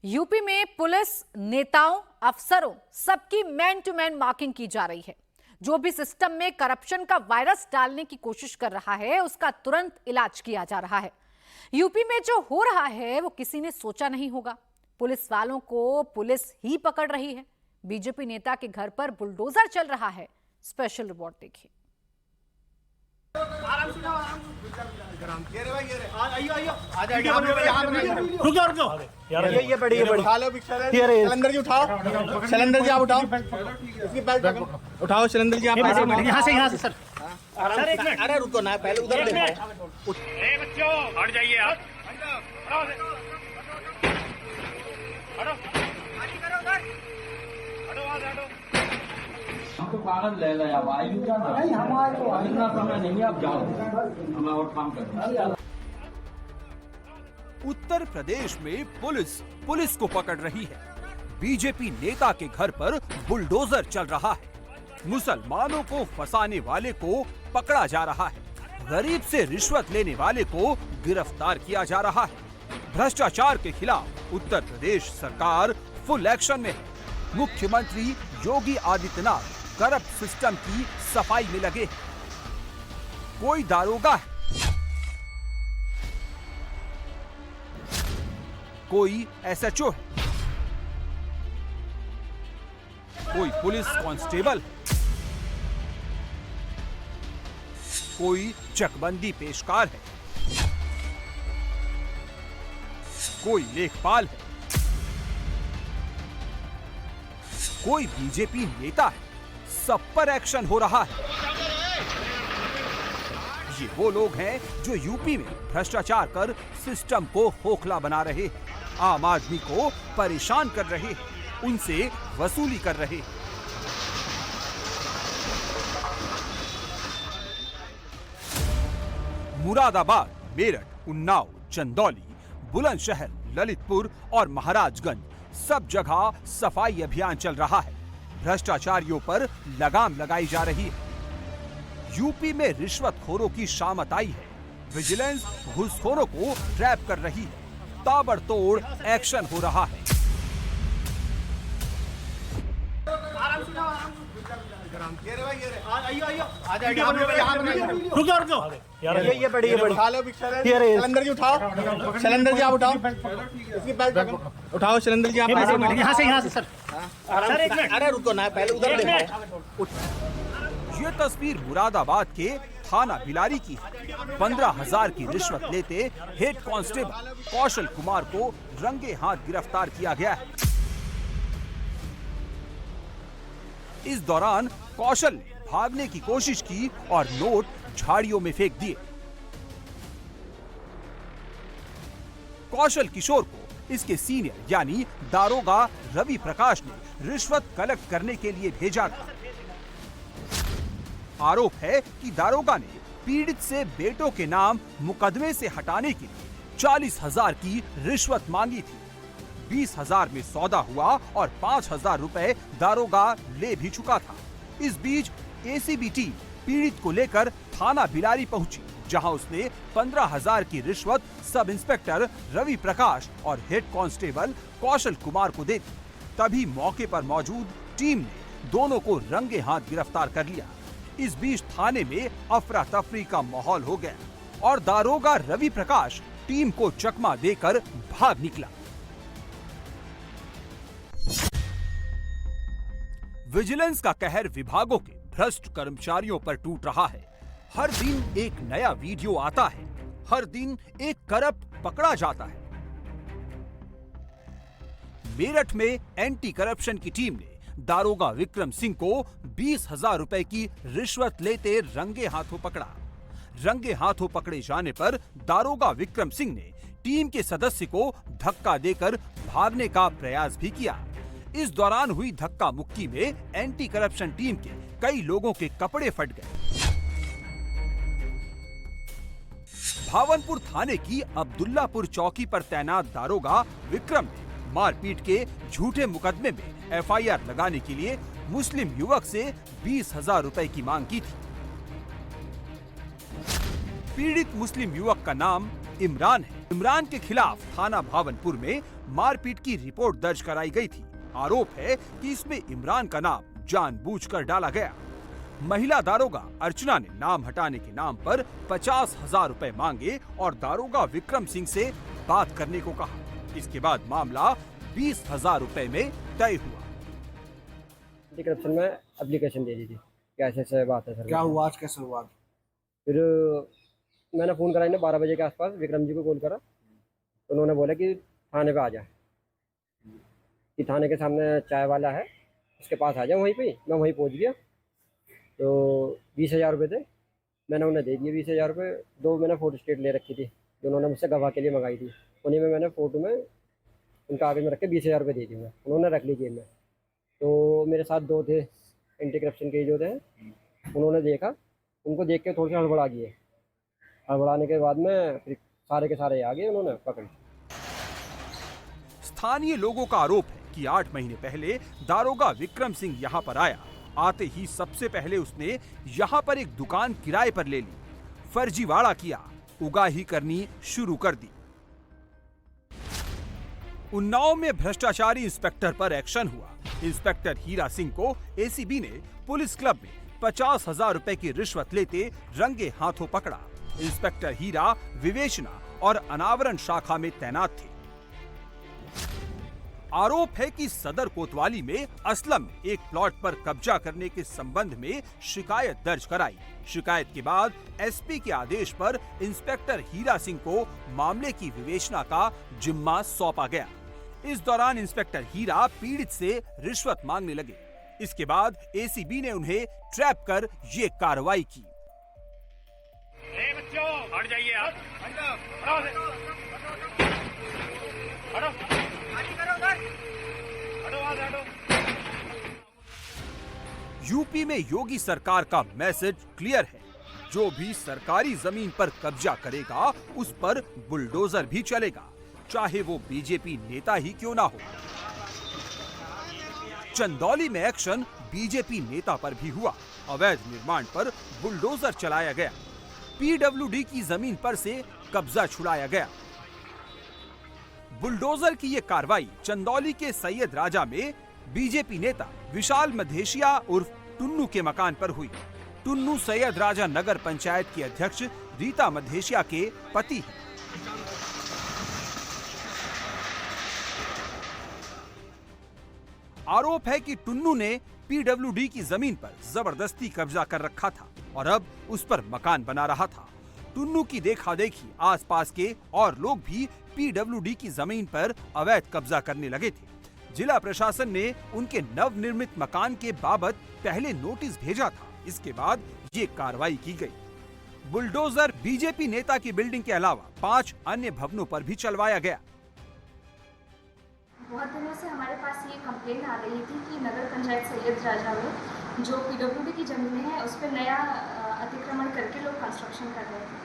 UP में police नेताओं, अफसरों सबकी मैन टू मैन मार्किंग की जा रही है। जो भी सिस्टम में करप्शन का वायरस डालने की कोशिश कर रहा है उसका तुरंत इलाज किया जा रहा है। यूपी में जो हो रहा है वो किसी ने सोचा नहीं होगा। पुलिस वालों को पुलिस ही पकड़ रही है। बीजेपी नेता के घर पर बुलडोजर चल रहा है। स्पेशल रिपोर्ट देखिए। ये बड़ी सिलेंडर जी उठाओ, सिलेंडर जी आप उठाओ, इसकी बेल्ट उठाओ, सिलेंडर जी आप यहाँ से सर। सर एक मिनट, अरे रुको ना, पहले उधर देखो। बच्चों हट जाइए आप। तो कागज ले गया वायु का नहीं, हमारे तो इतना समय नहीं, आप जाओ, हम और काम करते। उत्तर प्रदेश में पुलिस को पकड़ रही है। बीजेपी नेता के घर पर बुलडोजर चल रहा है। मुसलमानों को फंसाने वाले को पकड़ा जा रहा है। गरीब से रिश्वत लेने वाले को गिरफ्तार किया जा रहा है। भ्रष्टाचार के खिलाफ उत्तर प्रदेश सरकार फुल एक्शन में है। मुख्यमंत्री योगी आदित्यनाथ करप्ट सिस्टम की सफाई में लगे हैं। कोई दारोगा है, कोई एसएचओ है, कोई पुलिस कांस्टेबल है, कोई चकबंदी पेशकार है, कोई लेखपाल है, कोई बीजेपी नेता है। सब पर एक्शन हो रहा है। ये वो लोग हैं जो यूपी में भ्रष्टाचार कर सिस्टम को खोखला बना रहे हैं, आम आदमी को परेशान कर रहे हैं, उनसे वसूली कर रहे हैं। मुरादाबाद, मेरठ, उन्नाव, चंदौली, बुलंदशहर, ललितपुर और महाराजगंज सब जगह सफाई अभियान चल रहा है। भ्रष्टाचारियों पर लगाम लगाई जा रही है। यूपी में रिश्वतखोरों की शामत आई है। विजिलेंस घूसखोरों को ट्रैप कर रही है। ताबड़तोड़ एक्शन हो रहा है। ये बड़ी सिलेंडर जी उठाओ, सिलेंडर जी आप उठाओ, इसकी बेल्ट उठाओ, सिलेंडर जी आप यहाँ से सर। एक मिनट, अरे रुको ना, पहले उधर देखो। ये तस्वीर मुरादाबाद के थाना बिलारी की है। 15,000 की रिश्वत लेते हेड कांस्टेबल कौशल कुमार को रंगे हाथ गिरफ्तार किया गया है। इस दौरान कौशल ने भागने की कोशिश की और नोट झाड़ियों में फेंक दिए। कौशल किशोर को इसके सीनियर यानी दारोगा रवि प्रकाश ने रिश्वत कलेक्ट करने के लिए भेजा था। आरोप है कि दारोगा ने पीड़ित से बेटों के नाम मुकदमे से हटाने के लिए 40,000 की रिश्वत मांगी थी। 20,000 में सौदा हुआ और 5,000 रुपए दारोगा ले भी चुका था। इस बीच एसीबी टीम पीड़ित को लेकर थाना बिलारी पहुंची, जहां उसने 15,000 की रिश्वत सब इंस्पेक्टर रवि प्रकाश और हेड कांस्टेबल कौशल कुमार को दे दी। तभी मौके पर मौजूद टीम ने दोनों को रंगे हाथ गिरफ्तार कर लिया। इस बीच थाने में अफरा तफरी का माहौल हो गया और दारोगा रवि प्रकाश टीम को चकमा देकर भाग निकला। विजिलेंस का कहर विभागों के भ्रष्ट कर्मचारियों पर टूट रहा है। हर दिन एक नया वीडियो आता है, हर दिन एक करप्ट पकड़ा जाता है। मेरठ में एंटी करप्शन की टीम ने दारोगा विक्रम सिंह को 20,000 रुपए की रिश्वत लेते रंगे हाथों पकड़ा। रंगे हाथों पकड़े जाने पर दारोगा विक्रम सिंह ने टीम के सदस्य को धक्का देकर भागने का प्रयास भी किया। इस दौरान हुई धक्का मुक्की में एंटी करप्शन टीम के कई लोगों के कपड़े फट गए। भावनपुर थाने की अब्दुल्लापुर चौकी पर तैनात दारोगा विक्रम ने मारपीट के झूठे मुकदमे में एफआईआर लगाने के लिए मुस्लिम युवक से 20,000 रुपए की मांग की थी। पीड़ित मुस्लिम युवक का नाम इमरान है। इमरान के खिलाफ थाना भावनपुर में मारपीट की रिपोर्ट दर्ज कराई गई थी। आरोप है कि इसमें इमरान का नाम जानबूझकर डाला गया। महिला दारोगा अर्चना ने नाम हटाने के नाम पर 50,000 रुपए मांगे और दारोगा विक्रम सिंह से बात करने को कहा। इसके बाद मामला 20,000 रुपए में तय हुआ। एंटी करप्शन में एप्लीकेशन दे दी थी, कैसे बात है सर। क्या हुआ आज, कैसे हुआ? फिर मैंने फ़ोन करा, 12 बजे के आसपास विक्रम जी को कॉल करा, तो उन्होंने बोला कि थाने पे आ जा, कि थाने के सामने चाय वाला है उसके पास आ जाओ। वहीं पे मैं वहीं पहुंच गया। तो 20,000 रुपये थे, मैंने उन्हें दे दिए 20,000 रुपये। 2 मैंने फ़ोटो स्टेट ले रखी थी जो उन्होंने मुझसे गवाह के लिए मंगाई थी, उन्हीं में मैंने फ़ोटो में उनका आगे में रख के 20,000 रुपये दे दिए। उन्होंने रख ली जेब में। तो मेरे साथ 2 थे एंटी करप्शन के जो थे, उन्होंने देखा, उनको देख के थोड़ा सा हड़बड़ा गए। हड़बड़ाने के बाद में फिर सारे के सारे आ गए, उन्होंने पकड़। स्थानीय लोगों का आरोप है कि 8 महीने पहले दारोगा विक्रम सिंह यहाँ पर आया। आते ही सबसे पहले उसने यहाँ पर एक दुकान किराए पर ले ली, फर्जीवाड़ा किया, उगाही करनी शुरू कर दी। उन्नाव में भ्रष्टाचारी इंस्पेक्टर पर एक्शन हुआ। इंस्पेक्टर हीरा सिंह को एसीबी ने पुलिस क्लब में 50,000 रुपए की रिश्वत लेते रंगे हाथों पकड़ा। इंस्पेक्टर हीरा विवेचना और अनावरण शाखा में तैनात थे। आरोप है कि सदर कोतवाली में असलम ने एक प्लॉट पर कब्जा करने के संबंध में शिकायत दर्ज कराई। शिकायत के बाद एसपी के आदेश पर इंस्पेक्टर हीरा सिंह को मामले की विवेचना का जिम्मा सौंपा गया। इस दौरान इंस्पेक्टर हीरा पीड़ित से रिश्वत मांगने लगे। इसके बाद एसीबी ने उन्हें ट्रैप कर ये कार्रवाई की। बच्चों हट जाइए आप, यूपी में योगी सरकार का मैसेज क्लियर है, जो भी सरकारी जमीन पर कब्जा करेगा उस पर बुलडोजर भी चलेगा, चाहे वो बीजेपी नेता ही क्यों ना हो। चंदौली में एक्शन बीजेपी नेता पर भी हुआ। अवैध निर्माण पर बुलडोजर चलाया गया। पीडब्ल्यूडी की जमीन पर से कब्जा छुड़ाया गया। बुलडोजर की ये कार्रवाई चंदौली के सैयद राजा में बीजेपी नेता विशाल मधेशिया उर्फ टुन्नू के मकान पर हुई। टुन्नू सैयद राजा नगर पंचायत की अध्यक्ष रीता मधेशिया के पति हैं। आरोप है कि टुन्नू ने पीडब्ल्यूडी की जमीन पर जबरदस्ती कब्जा कर रखा था और अब उस पर मकान बना रहा था। टुन्नू की देखा देखी आसपास के और लोग भी पीडब्ल्यूडी की जमीन पर अवैध कब्जा करने लगे थे। जिला प्रशासन ने उनके नवनिर्मित मकान के बाबत पहले नोटिस भेजा था। इसके बाद ये कार्रवाई की गई। बुलडोजर बीजेपी नेता की बिल्डिंग के अलावा 5 अन्य भवनों पर भी चलवाया गया। बहुत दिनों से हमारे पास ये कंप्लेन आ रही थी कि नगर पंचायत सैयद राजा में जो पीडब्ल्यूडी की जमीनें हैं उस पर नया अतिक्रमण करके लोग कंस्ट्रक्शन कर रहे थे।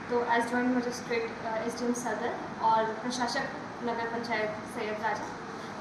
तो एज जॉइंट मजिस्ट्रेट एसडीएम सदर और प्रशासक नगर पंचायत सैयद राजा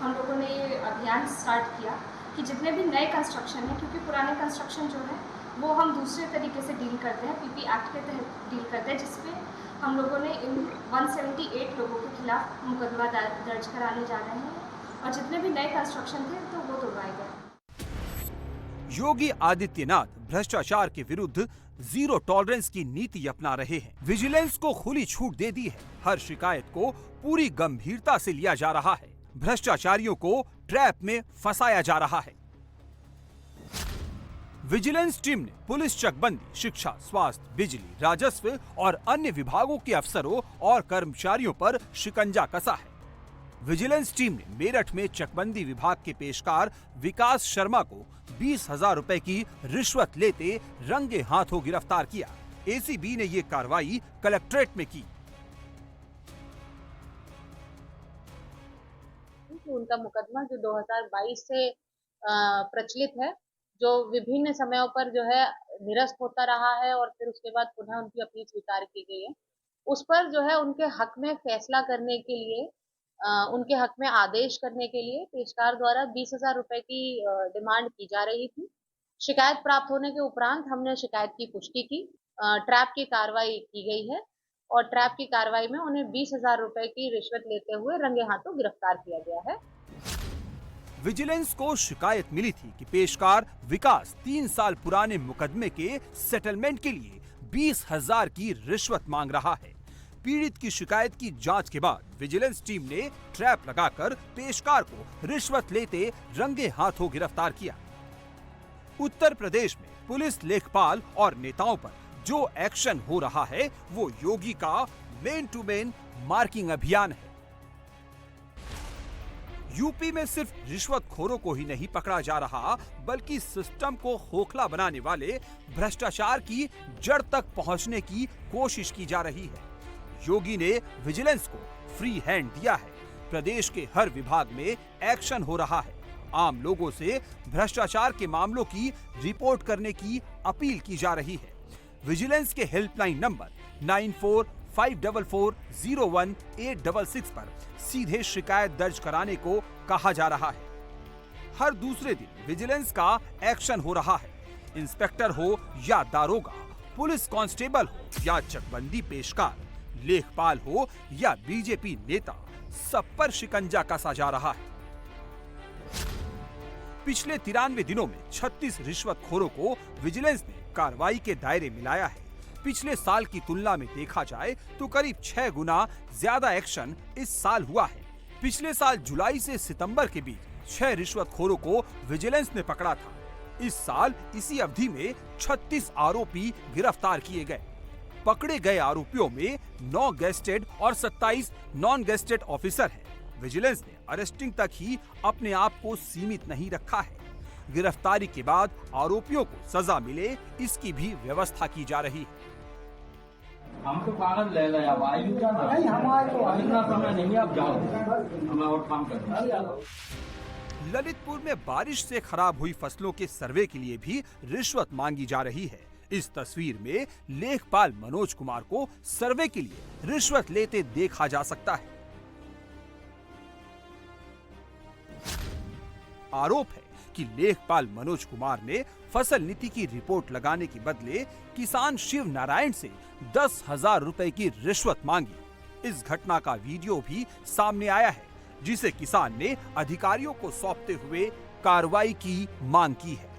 हम लोगों ने ये अभियान स्टार्ट किया कि जितने भी नए कंस्ट्रक्शन हैं, क्योंकि पुराने कंस्ट्रक्शन जो है वो हम दूसरे तरीके से डील करते हैं, पीपी एक्ट के तहत डील करते हैं, जिसपे हम लोगों ने इन 178 लोगों के खिलाफ मुकदमा दर्ज कराने जा रहे हैं और जितने भी नए कंस्ट्रक्शन थे तो वो तोड़वाए गए। योगी आदित्यनाथ भ्रष्टाचार के विरुद्ध जीरो टॉलरेंस की नीति अपना रहे हैं। विजिलेंस को खुली छूट दे दी है। हर शिकायत को पूरी गंभीरता से लिया जा रहा है। भ्रष्टाचारियों को ट्रैप में फंसाया जा रहा है। विजिलेंस टीम ने पुलिस चकबंदी, शिक्षा, स्वास्थ्य, बिजली, राजस्व और अन्य विभागों के अफसरों और कर्मचारियों पर शिकंजा कसा है। विजिलेंस टीम ने मेरठ में चकबंदी विभाग के पेशकार विकास शर्मा को 20,000 रुपए की रिश्वत लेते रंगे हाथों गिरफ्तार किया। एसीबी ने ये कार्रवाई कलेक्ट्रेट में की। उनका मुकदमा जो 2022 से प्रचलित है, जो विभिन्न समयों पर जो है निरस्त होता रहा है और फिर उसके बाद पुनः उनकी अपील स्वीकार की गई है, उस पर जो है उनके हक में फैसला करने के लिए, उनके हक में आदेश करने के लिए पेशकार द्वारा 20,000 रुपए की डिमांड की जा रही थी। शिकायत प्राप्त होने के उपरांत हमने शिकायत की पुष्टि की, ट्रैप की कार्रवाई की गई है और ट्रैप की कार्रवाई में उन्हें 20,000 रुपए की रिश्वत लेते हुए रंगे हाथों गिरफ्तार किया गया है। विजिलेंस को शिकायत मिली थी कि पेशकार विकास 3 साल पुराने मुकदमे के सेटलमेंट के लिए 20,000 की रिश्वत मांग रहा है। पीड़ित की शिकायत की जांच के बाद विजिलेंस टीम ने ट्रैप लगाकर पेशकार को रिश्वत लेते रंगे हाथों गिरफ्तार किया। उत्तर प्रदेश में पुलिस लेखपाल और नेताओं पर जो एक्शन हो रहा है वो योगी का मेन टू मेन मार्किंग अभियान है। यूपी में सिर्फ रिश्वतखोरों को ही नहीं पकड़ा जा रहा, बल्कि सिस्टम को खोखला बनाने वाले भ्रष्टाचार की जड़ तक पहुंचने की कोशिश की जा रही है। योगी ने विजिलेंस को फ्री हैंड दिया है। प्रदेश के हर विभाग में एक्शन हो रहा है। आम लोगों से भ्रष्टाचार के मामलों की रिपोर्ट करने की अपील की जा रही है। विजिलेंस के हेल्पलाइन नंबर 9454401866 पर सीधे शिकायत दर्ज कराने को कहा जा रहा है। हर दूसरे दिन विजिलेंस का एक्शन हो रहा है। इंस्पेक्टर हो या दारोगा, पुलिस कांस्टेबल हो या चकबंदी पेशकार, लेखपाल हो या बीजेपी नेता, सब पर शिकंजा कसा जा रहा है। पिछले 93 दिनों में 36 रिश्वतखोरों को विजिलेंस ने कार्रवाई के दायरे में लाया है। पिछले साल की तुलना में देखा जाए तो करीब 6 गुना ज्यादा एक्शन इस साल हुआ है। पिछले साल जुलाई से सितंबर के बीच 6 रिश्वतखोरों को विजिलेंस ने पकड़ा था। इस साल इसी अवधि में 36 आरोपी गिरफ्तार किए गए। पकड़े गए आरोपियों में 9 गेस्टेड और 27 नॉन गेस्टेड ऑफिसर हैं। विजिलेंस ने अरेस्टिंग तक ही अपने आप को सीमित नहीं रखा है। गिरफ्तारी के बाद आरोपियों को सजा मिले, इसकी भी व्यवस्था की जा रही है। हम तो कागज ले गए, अब आयु क्या नहीं, हमारे तो इतना समय नहीं है, आप जाओ, हमें और काम करना। ललितपुर में बारिश से खराब हुई फसलों के सर्वे के लिए भी रिश्वत मांगी जा रही है। इस तस्वीर में लेखपाल मनोज कुमार को सर्वे के लिए रिश्वत लेते देखा जा सकता है। आरोप है कि लेखपाल मनोज कुमार ने फसल नीति की रिपोर्ट लगाने के बदले किसान शिव नारायण से 10,000 रुपए की रिश्वत मांगी। इस घटना का वीडियो भी सामने आया है, जिसे किसान ने अधिकारियों को सौंपते हुए कार्रवाई की मांग की है।